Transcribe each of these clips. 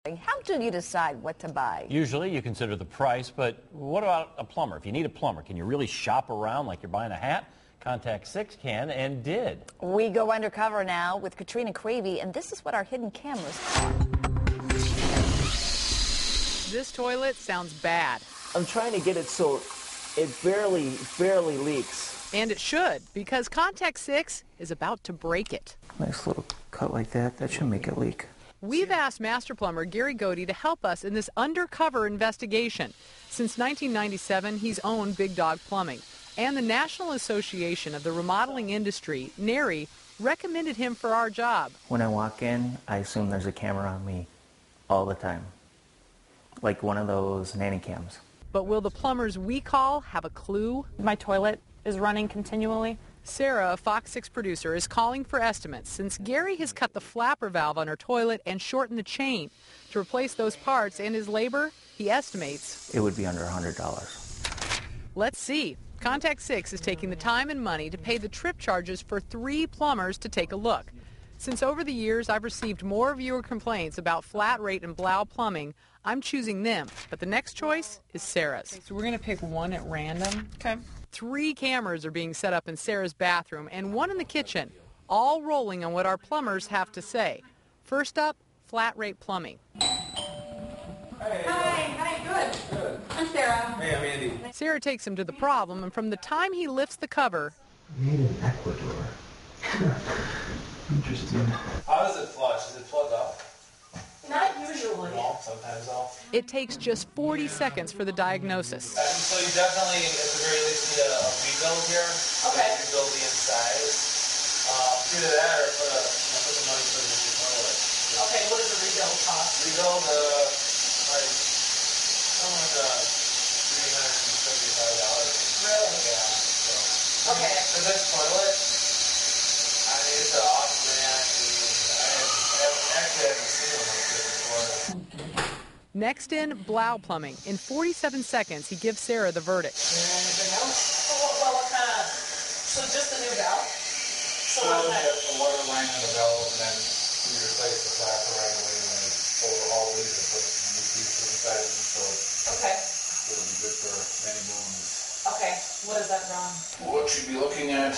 How do you decide what to buy? Usually you consider the price, but what about a plumber? If you need a plumber, can you really shop around like you're buying a hat? Contact 6 can and did. We go undercover now with Katrina Cravey, and this is what our hidden cameras caught. This toilet sounds bad. I'm trying to get it so it barely leaks. And it should, because Contact 6 is about to break it. Nice little cut like that. That should make it leak. We've asked master plumber Gary Godey to help us in this undercover investigation. Since 1997, he's owned Big Dog Plumbing. And the National Association of the Remodeling Industry, NARI, recommended him for our job. When I walk in, I assume there's a camera on me all the time. Like one of those nanny cams. But will the plumbers we call have a clue? My toilet is running continually. Sarah, a FOX6 producer, is calling for estimates since Gary has cut the flapper valve on her toilet and shortened the chain. To replace those parts and his labor, he estimates it would be under $100. Let's see. Contact 6 is taking the time and money to pay the trip charges for 3 plumbers to take a look. Since over the years I've received more viewer complaints about Flat Rate and Blau Plumbing, I'm choosing them. But the next choice is Sarah's. Okay, so we're going to pick one at random. Okay. 3 cameras are being set up in Sarah's bathroom and 1 in the kitchen, all rolling on what our plumbers have to say. First up, Flat Rate Plumbing. Hi, good. I'm Sarah. Hey, I'm Andy. Sarah takes him to the problem, and from the time he lifts the cover... Made in Ecuador. Interesting. How does it flush? Is it plugged up? Not usually. No, sometimes off. It takes just 40 seconds for the diagnosis. So you definitely, at the very least, need a rebuild here. Okay. Rebuild the inside. Either that or put the money for the toilet. Okay, what does a rebuild cost? Rebuild, like, something like $375. Really? Yeah. So. Okay. For this toilet, I mean, it's an awesome man. I actually haven't seen one like this before. Next in, Blau Plumbing. In 47 seconds, he gives Sarah the verdict. Anything else? Well, what kind of... So just the new valve? So the water line and the valve, and then we replace the flapper right away when we overhaul these and put new pieces inside them, so okay. It'll be good for many moons. Okay, what is that wrong? What you'd be looking at,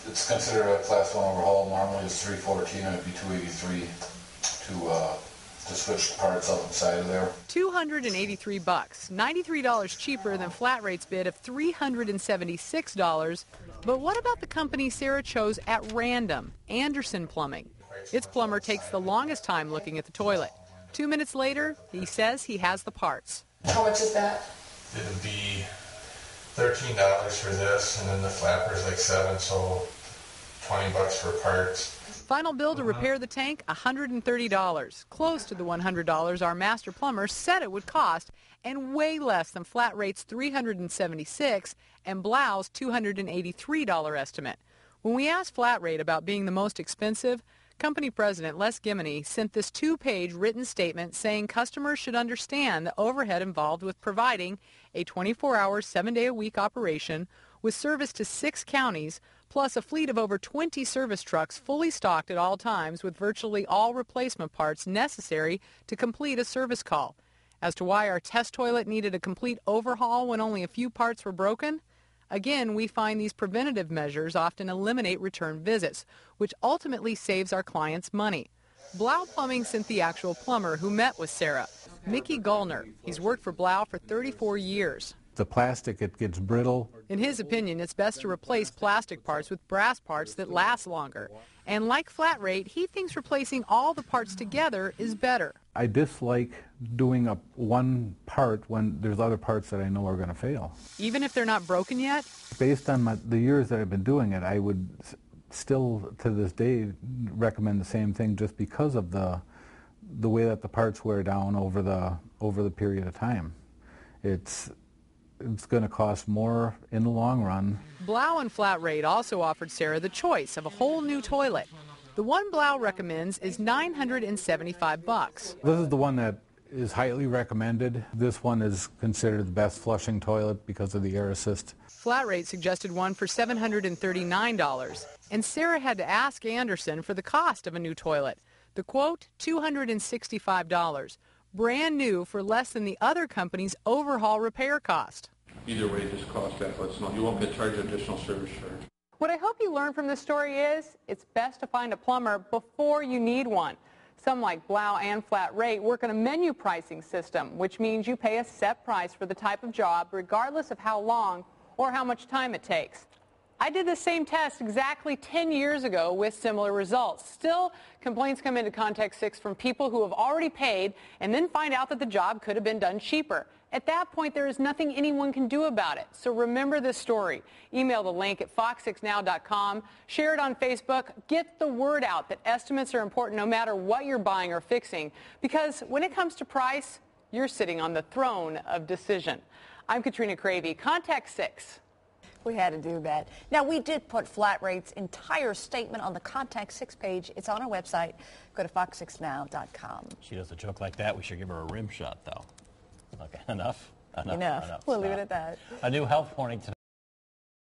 it's considered a class 1 overhaul. Normally it's $314, it would be $283 to switch parts up inside of there. $283, $93 cheaper than Flat Rate's bid of $376. But what about the company Sarah chose at random, Andersen Plumbing? Its plumber takes the longest time looking at the toilet. 2 minutes later, he says he has the parts. How much is that? It would be $13 for this, and then the flapper's like $7, so $20 for parts. Final bill to repair the tank, $130, close to the $100 our master plumber said it would cost, and way less than Flat Rate's $376 and Blau's $283 estimate. When we asked Flat Rate about being the most expensive, company president Les Gimini sent this 2-page written statement saying customers should understand the overhead involved with providing a 24-hour, 7-day-a-week operation with service to 6 counties, plus a fleet of over 20 service trucks fully stocked at all times with virtually all replacement parts necessary to complete a service call. As to why our test toilet needed a complete overhaul when only a few parts were broken, again, we find these preventative measures often eliminate return visits, which ultimately saves our clients money. Blau Plumbing sent the actual plumber who met with Sarah, Mickey Gullner. He's worked for Blau for 34 years. The plastic, it gets brittle. In his opinion, it's best to replace plastic parts with brass parts that last longer. And like Flat Rate, he thinks replacing all the parts together is better. I dislike doing one part when there's other parts that I know are going to fail. Even if they're not broken yet? Based on the years that I've been doing it, I would still, to this day, recommend the same thing just because of the way that the parts wear down over the period of time. It's going to cost more in the long run. Blau and Flat Rate also offered Sarah the choice of a whole new toilet. The one Blau recommends is $975. This is the one that is highly recommended. This one is considered the best flushing toilet because of the air assist. Flat Rate suggested one for $739, and Sarah had to ask Andersen for the cost of a new toilet. The quote, $265. brand new for less than the other company's overhaul repair cost. Either way, just cost that. Let's know. You won't get charged additional service charge. What I hope you learn from this story is it's best to find a plumber before you need one. Some, like Blau and Flat Rate, work on a menu pricing system, which means you pay a set price for the type of job regardless of how long or how much time it takes. I did the same test exactly 10 years ago with similar results. Still, complaints come into Contact 6 from people who have already paid and then find out that the job could have been done cheaper. At that point, there is nothing anyone can do about it. So remember this story. Email the link at fox6now.com. Share it on Facebook. Get the word out that estimates are important no matter what you're buying or fixing. Because when it comes to price, you're sitting on the throne of decision. I'm Katrina Cravey, Contact 6. We had to do that. Now, we did put Flat Rate's entire statement on the Contact 6 page. It's on our website. Go to fox6now.com. She does a joke like that, we should give her a rim shot, though. Okay, enough. Enough. We'll leave it at that. A new health warning tonight.